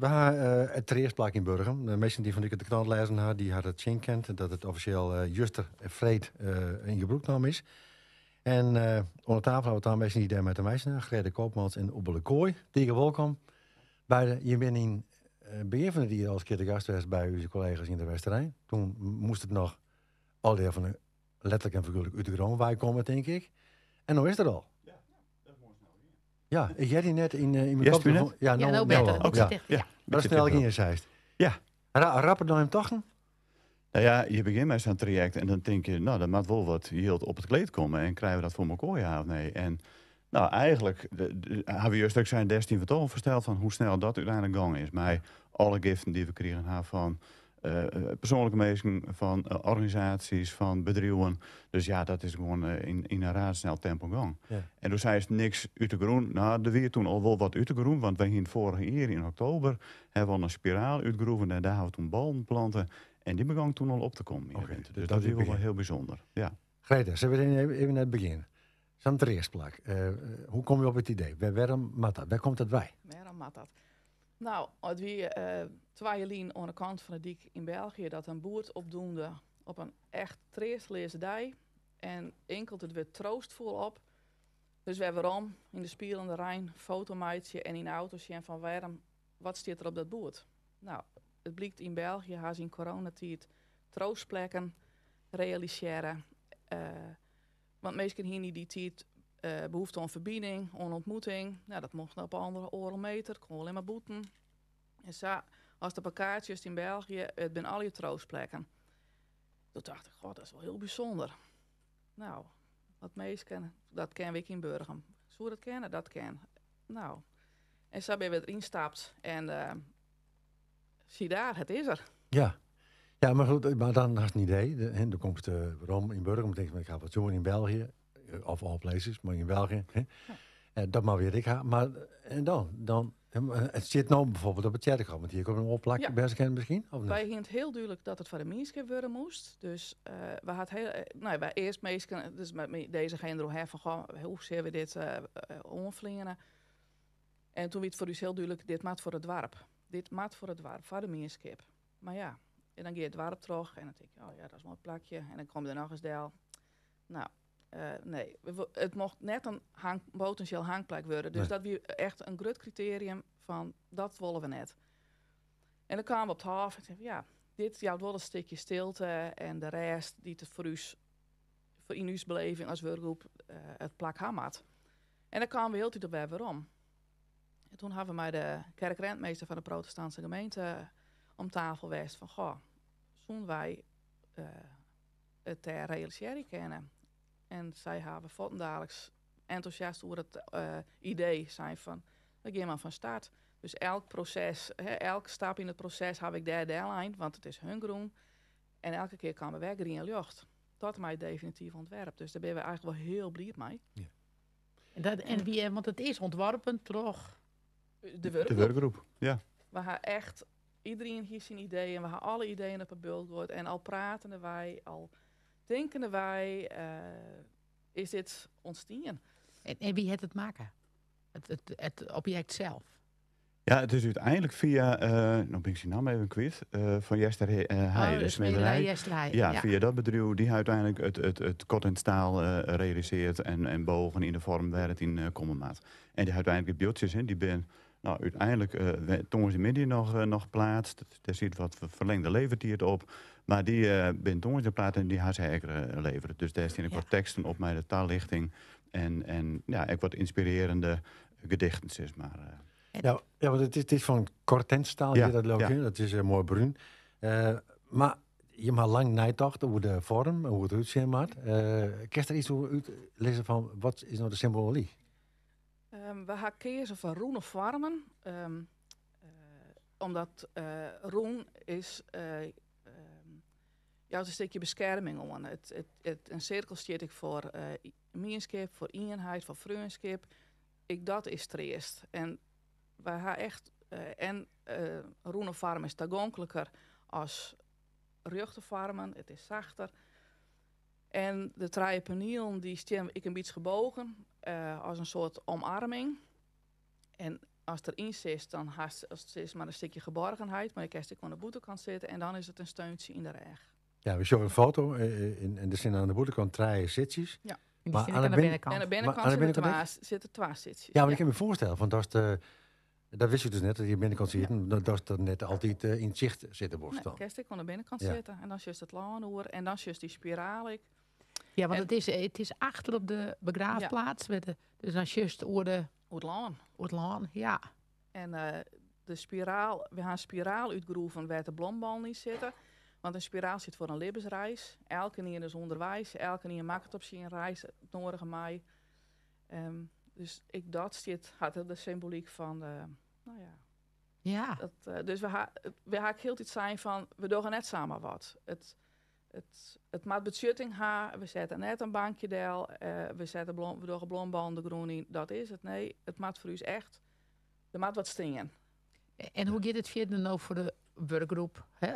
We hebben het Treersplak in Burgum. De mensen die van de krant lezen hadden, die hadden het zien kent. Dat het officieel Juster Vreed in gebroeknaam is. En onder tafel hebben we dan mensen die daar met de meisjes Grede Koopmans en Oebele Kooi. Tegen welkom. Je bent in begin van het jaar als keer de gast was bij onze collega's in de Westerijn. Toen moest het nog al die van letterlijk en figuurlijk uit de grond komen, denk ik. En nu is het er al. Ja, ik had die net in mijn Yes, kop. Ja, nou beter. al. Ook Ja. zegt, ja. Dat is snel in je zeist. Ja. Rapper dan hem toch? Nou ja, je begint met zo'n traject en dan denk je, nou, dat moet wel wat heel op het kleed komen. En krijgen we dat voor elkaar, ja of nee? En nou, eigenlijk hebben we juist ook zijn 16 vertoon versteld van hoe snel dat uiteindelijk gang is. Maar alle giften die we kregen hebben van persoonlijke mensen, van organisaties, van bedrijven. Dus ja, dat is gewoon in een razendsnel tempo gang. Ja. En toen zei ze niks uit de groen. Nou, er weer toen al wel wat uit de groen, want wij gingen vorige jaar in oktober hebben we een spiraal uitgegroeven en daar hebben we toen ballen planten. En die begon toen al op te komen. Oké, dus dat is wel heel bijzonder. Ja. Greta, ze hebben even net het begin. Zo'n Treersplak. Hoe kom je op het idee? Waar komt het bij? Waarom mat dat? Nou, het wie 2 lien aan de kant van de dik in België dat een boert opdoende op een echt treersleerse dij. En enkelt het weer troostvol op. Dus we hebben om in de spierende Rijn fotomaatje en in de auto's en van wat staat er op dat boert? Nou, het blijkt in België haast in coronatijd troostplekken realiseren. Want meestal hier niet die tijd behoefte aan verbinding, aan ontmoeting. Nou, dat mocht op 1,5 meter, kon alleen maar boeten. En zo, als de pakkaartjes in België, het zijn al je troostplekken. Toen dacht ik, god, dat is wel heel bijzonder. Nou, wat meestal, dat kennen we in Burgum. Zo dat kennen, dat kennen. Nou, en zo ben we erin gestapt en zie daar, het is er. Ja. Ja, maar goed, maar dan had je een idee. Dan komt Rom in Burgum. Dan denk je, ik ga wat doen in België. Of all places, maar in België. Ja. Dat maar weer ik ga. Maar en dan het zit nou bijvoorbeeld op het Tjerkhof. Want hier komt een opplakje Ja. bij ze kennen misschien. Of Wij hield heel duidelijk dat het voor de mensen worden moest. Dus we hadden wij eerst meestal, dus met deze genero van goh, hoe zien we dit onvlingen. En toen werd het voor u heel duidelijk, dit maat voor het dorp. Dit maat voor het dorp, voor de mensen. Maar ja, en dan ga je het dorp terug en dan denk je, oh ja, dat is een mooi plakje. En dan komt er nog eens deel. Nou, nee, het mocht net een potentieel hangplek worden. Dus dat was echt een groot criterium van, dat willen we net. En dan kwamen we op het hof en zeiden ja, dit jouwt wel een stukje stilte en de rest die het voor in uw beleving als werkgroep het plak hamat. En dan kwamen we heel tijd op waarom. En toen hebben we met de kerkrentmeester van de protestantse gemeente om tafel geweest van, goh, zo'n wij het ter realiseren kennen. En zij hebben voortdurend enthousiast over het idee zijn van, we gaan maar van start. Dus elk proces, elke stap in het proces heb ik daar deadline, want het is hun groen. En elke keer kan we weg in lucht. Dat is mijn definitief ontwerp. Dus daar ben we eigenlijk wel heel blij mee. Ja. Want het is ontworpen toch? De werkgroep. De werkgroep, ja. We hebben echt, iedereen hier zijn ideeën. We hebben alle ideeën op het billboard. En al pratende wij, al denkende wij, is dit ontstaan. En wie het maken? Het object zelf? Ja, het is uiteindelijk via, nou ben ik zijn naam even kwijt, van Jester Heij, de smederij. Ja, via dat bedrijf, die uiteindelijk het kot en staal realiseert en bogen in de vorm waar het in komen maat. En die uiteindelijk de beeldjes in, die ben nou uiteindelijk tongens in midden nog geplaatst. Daar zit wat verlengde levertiert op. Maar die ben tongens geplaatst en die haar zeker leveren. Dus daar staan ook wat teksten op met de taallichting. En ja, ook wat inspirerende gedichten, zeg maar. Ja, want het is van kortentstaal hier, dat loopt in. Dat is mooi bruin. Maar je mag lang nagedacht over de vorm, hoe het uitzien maakt. Kerst er iets over uitlezen van, wat is nou de symboliek? We gaan kiezen voor roen of warmen. Omdat roen is een stukje bescherming om. Een cirkel staat ik voor mierskip, voor eenheid, voor vreunskip. Dat is triest. En we gaan echt roen of warm is toegankelijker als ruchtenfarmen. Het is zachter. En de traaipanielen die staan ik een beetje gebogen als een soort omarming. En als er in zit, dan als het is maar een stukje geborgenheid. Maar je kan ook aan de boetekant zitten en dan is het een steuntje in de reg. Ja, we zien een foto en er zijn aan de boetekant 3 zitjes. Ja. Maar aan de binnenkant. En aan de binnenkant zitten 2 zitjes. Ja, maar ik kan me voorstellen, want dat wist je dus net, dat je binnenkant zit. En dat is er net altijd in het zicht zitten Nee, staan. kerst ik aan de binnenkant zitten en dan just het laanoer en dan just die spiraal. Ja, want het is achter op de begraafplaats. Dus dan just oor het laan, ja. En de spiraal, we gaan een spiraal uitgroeven waar de blombal niet zitten. Want een spiraal zit voor een levensreis. Elke keer is onderwijs, elke keer maakt het op zijn reis, het nodige mei. Dus dat had de symboliek van, nou ja. Ja. Dus we gaan heel iets zijn van, we doen net samen wat. Het maakt budgetting we zetten net een bankje deel, we doen blombal de groen in, dat is het. Nee, het maakt voor u echt, er maakt wat stingen. En hoe gaat het verder nou voor de werkgroep? Hè?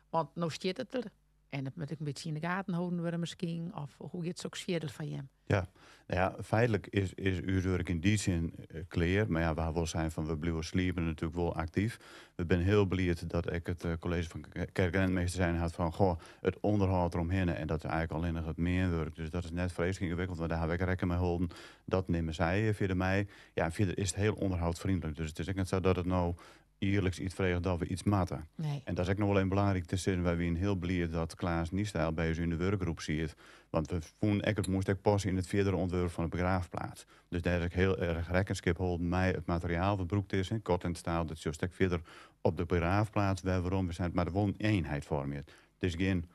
Want nou staat het er. En dat moet ik een beetje in de gaten houden we misschien. Of hoe gaat het ook verder van je? Ja, nou ja, feitelijk is uw werk in die zin clear. Maar ja, waar we zijn van we blijven sliepen natuurlijk wel actief. We ben heel blij dat ik het college van kerk- en meester zijn had van het onderhoud eromheen. En dat is eigenlijk alleen nog het meerwerk. Dus dat is net vreselijk ingewikkeld. Want daar heb ik rekken mee houden. Dat nemen zij via mij. Ja, en verder is het heel onderhoudvriendelijk. Dus het is ook niet zo dat het nou eerlijks iets vregen dat we iets matten. Nee. En dat is ook nog wel een belangrijk te zien. Wij zijn heel blij dat Klaas Niestijl bij ons in de werkgroep ziet. Want we vonden het moest ook passen in het verdere ontwerp van de begraafplaats. Dus daar is ik heel erg rekenschap houden mij het materiaal wat broekt is. Kort en staal, dat is juist ook verder op de begraafplaats. Waarom we zijn maar wel een eenheid vormen. Het is geen,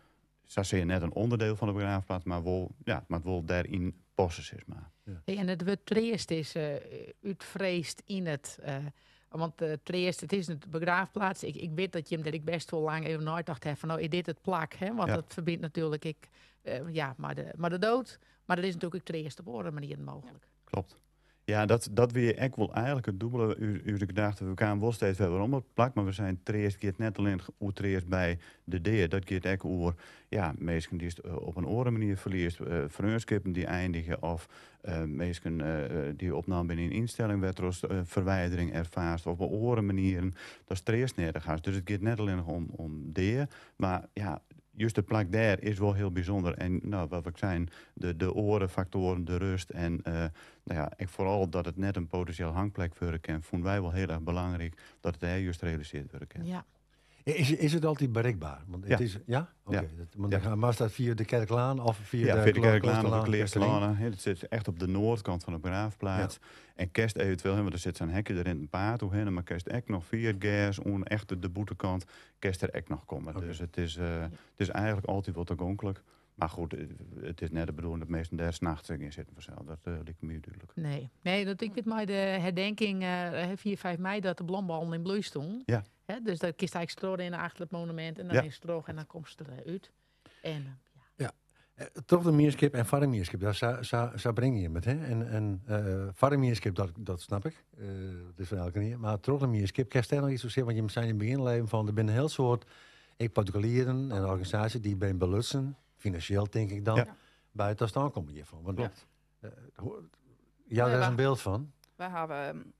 zo zie je net een onderdeel van de begraafplaats, maar wel daarin passen is maar. Ja. Hey, en het wordt eerst is uitvreesd in het. Want het is een begraafplaats. Ik weet dat je hem dat ik best wel lang even nagedacht heb van nou, is dit het plak? Hè? Want dat verbindt natuurlijk maar de dood. Maar dat is natuurlijk ook het eerste op andere manier mogelijk. Klopt. Ja, dat weer echt wel eigenlijk het dubbele. U gedachte, we gaan wel steeds verder om het plak, maar we zijn treest net alleen uitreest bij de deer. Dat gaat echt over, mensen die het op een andere manier verliest, vriendskippen die eindigen of mensen die opname binnen een instelling werd verwijdering ervaart of op andere manieren. Dat is treest nergens. Dus het gaat net alleen om deer, maar ja. Juist de plek daar is wel heel bijzonder. En nou, wat ik zei, de orenfactoren, de rust en ik vooral dat het net een potentieel hangplek worden kan, vonden wij wel heel erg belangrijk dat het daar juist gerealiseerd worden kan. Ja. Is het altijd bereikbaar? Want het is, ja? Oké. Ja. Maar is dat via de Kerklaan of via de Kerklaan of de Kleersterlaan? Het zit echt op de noordkant van de begraafplaats. Ja. En kerst eventueel, want er zit zo'n hekje erin een paard heen, maar kerst echt nog via het gas, echt de boetekant, kerst er echt nog komen. Okay. Dus het is eigenlijk altijd wat toegankelijk. Maar goed, het is net de bedoeling dat meesten daar 's nachts in zitten vanzelf. Dat lijkt me duidelijk. Nee, dat ik weet maar de herdenking 4, 5 mei dat de blombal in bloei stond. Ja. He, dus dan kiest eigenlijk stroren in achter het monument en dan is het droog en dan komt het eruit. En toch de mierskip en varemierskip, daar breng je met. Hè? En varemierskip, dat snap ik. Dat is van elke keer. Maar toch de mierskip, kan je nog iets zeggen? Want je zei in het beginleven van, er zijn een heel soort particulieren en organisaties die ben belutsen, financieel denk ik dan, bij het staan komen hiervan. Want daar is een beeld van. Wij hebben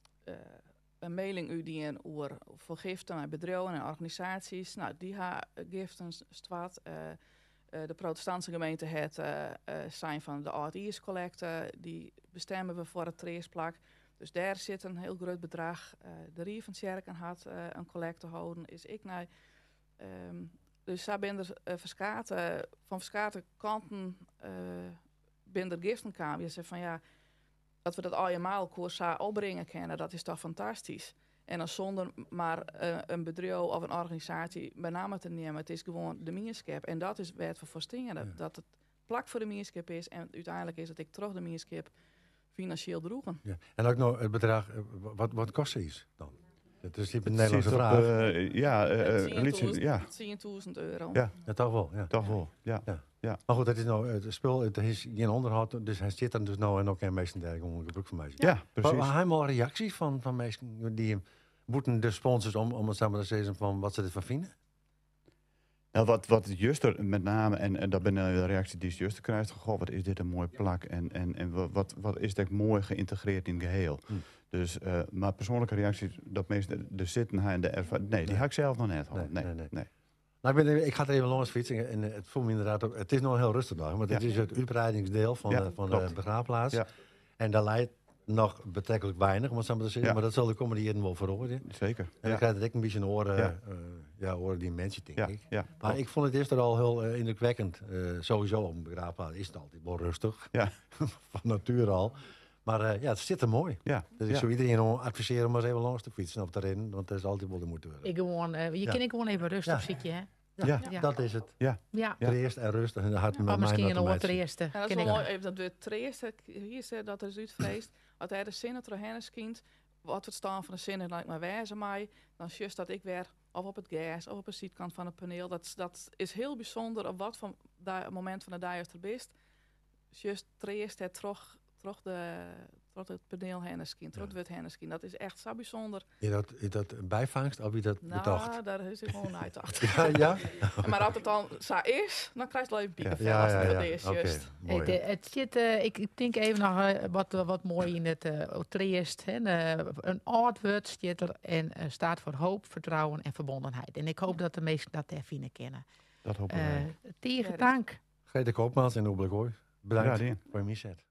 een mailing uitdienen over vergiften aan bedrijven en organisaties. Nou, die giften stwaat. De protestantse gemeente zijn van de Oud-Iers collecte. Die bestemmen we voor het treesplak. Dus daar zit een heel groot bedrag. De Rievensjerken had een collecte houden. Is ik naar. Dus daar ben er van verschillende kanten ben er giften kwamen. Je zegt van ja, dat we dat allemaal koersa opbrengen kunnen, dat is toch fantastisch. En dan zonder maar een bedrijf of een organisatie bij name te nemen. Het is gewoon de mierskip. En dat is waar het voor stingen. Dat het plak voor de mierskip is. En uiteindelijk is het ik terug de mierskip financieel droegen. Ja. En ook nog het bedrag, wat kost iets dan? Het is een Nederlandse vraag. €10.000. Ja, toch wel. Ja. Toch wel, ja. Maar goed, dat is nou het spul, het is geen onderhoud, dus hij zit er dus nou en ook geen meesten dergelijke onder gebruik van mij. Ja, precies. Maar helemaal reacties van mensen die moeten de sponsors om het samen te zeggen van wat ze ervan vinden? Nou, wat Juster met name, en dat ben de reactie die Juster krijgt, goh, wat is dit een mooi plak en wat is dit mooi geïntegreerd in het geheel. Dus, maar persoonlijke reacties, dat meestal de zitten en de ervaring. Nee, die had ik zelf nog net. Nee. Nou, ik ga er even langs fietsen en het voelt me inderdaad ook. Het is nog een heel rustig dag, maar het is het uitbreidingsdeel van de begraafplaats. Ja. En daar leidt nog betrekkelijk weinig, om het zo maar te zeggen. Maar dat zal de komende jaren wel veranderen. Zeker. En dan krijg ik een beetje een oren die mensen, denk ik. Ja. Maar ik vond het eerst al heel indrukwekkend. Sowieso op een begraafplaats is het altijd wel rustig. Ja. Van nature al. Maar het zit er mooi. Ja. Dus ik zou iedereen adviseren om maar eens even langs te fietsen of erin. Want dat is altijd wel de moeite waard. Je kan gewoon even rustig zitten, hè? Ja, dat is het. Ja. Triest en rustig. En dat maar misschien een oor Trieste. Ja, dat is wel mooi even dat we Trieste, hier zegt dat er is uitvreesd. Als hij de zinnen terug kind, wat het staan van de zinnen lijkt maar wijzen mij, dan just dat ik weer of op het gas of op de zijkant van het paneel. Dat is heel bijzonder op wat van moment van de dag er best. Just Trieste het terug het paneel henneskin, het wit henneskin. Dat is echt zo bijzonder. Is dat een bijvangst of je dat betocht? Nou, daar is ik gewoon uitdacht. Ja? Maar als het dan zo is, dan krijg je het even biekenvel. Het zit, ik denk even nog wat mooi in het Triest. Een oud woord zit er en staat voor hoop, vertrouwen en verbondenheid. En ik hoop dat de meesten dat ervinden kennen. Dat hoop ik. Tegen dank. Grete Koopmans en Oeblik Hooi. Bedankt voor je misset.